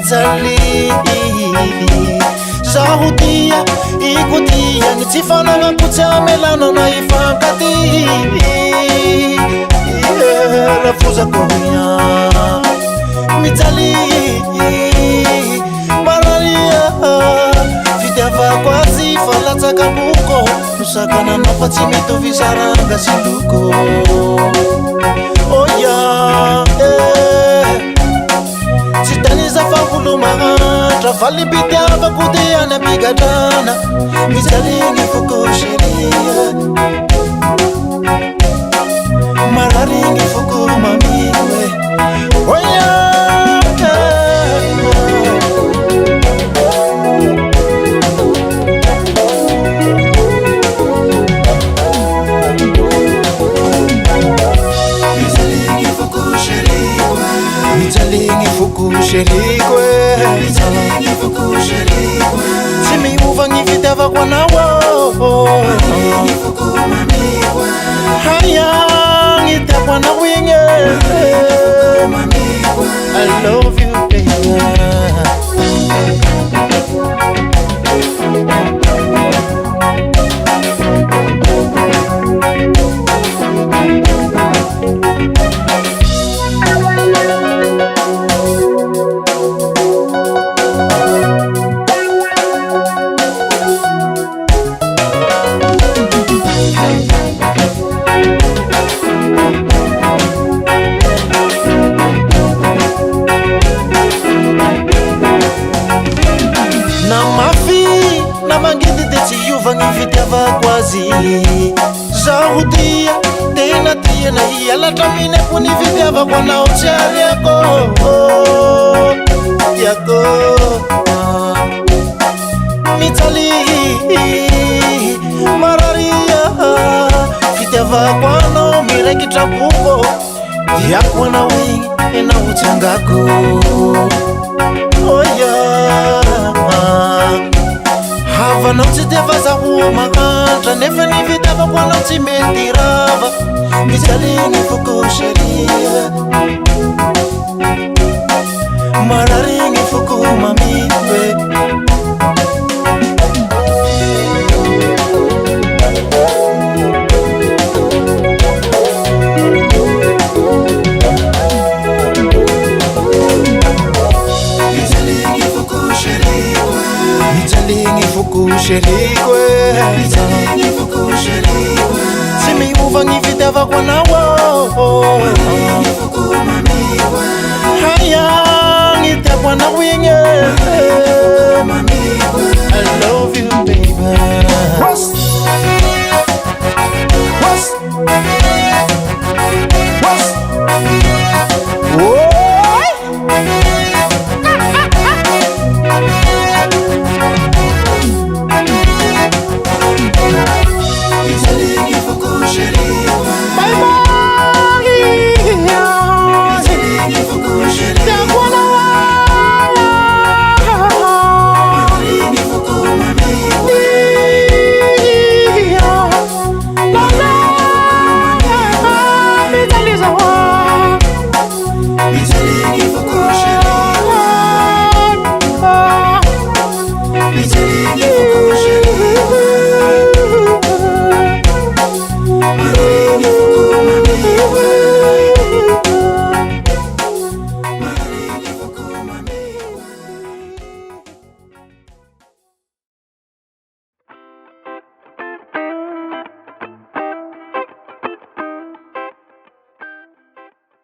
mitsali zaho tia ikotia ny tsy fanagnapo tsy amelana na ifankaty rafozakoia mitsali mararia fitiavako azy falatsaka boko nosakananao fa tsy mitovy saranga sy loko oya tsy taniza fambolo mahantra valibitiavako dia any ampigadrana mijaligny foko sheria mararigny foko mamiwe oya mijaligny foko sherikwe tsy miovagny fitiavako anao haya gny tiako anao igny I love you baby zaho tia tena tia na hialatra minepo ny fitiavako anao tsy ariako yako mitsaly mararia fitiavako anao miraikitra boko diako anao igny enao tsy angako oya havanao tsy defa zaho mahantra nefa ny fitiavako anao tsy mety rava mijaligny foko sheria mararigny foko mamiwe sherikwe tsy miovagny fitiavako anao haya gny tiako anao igny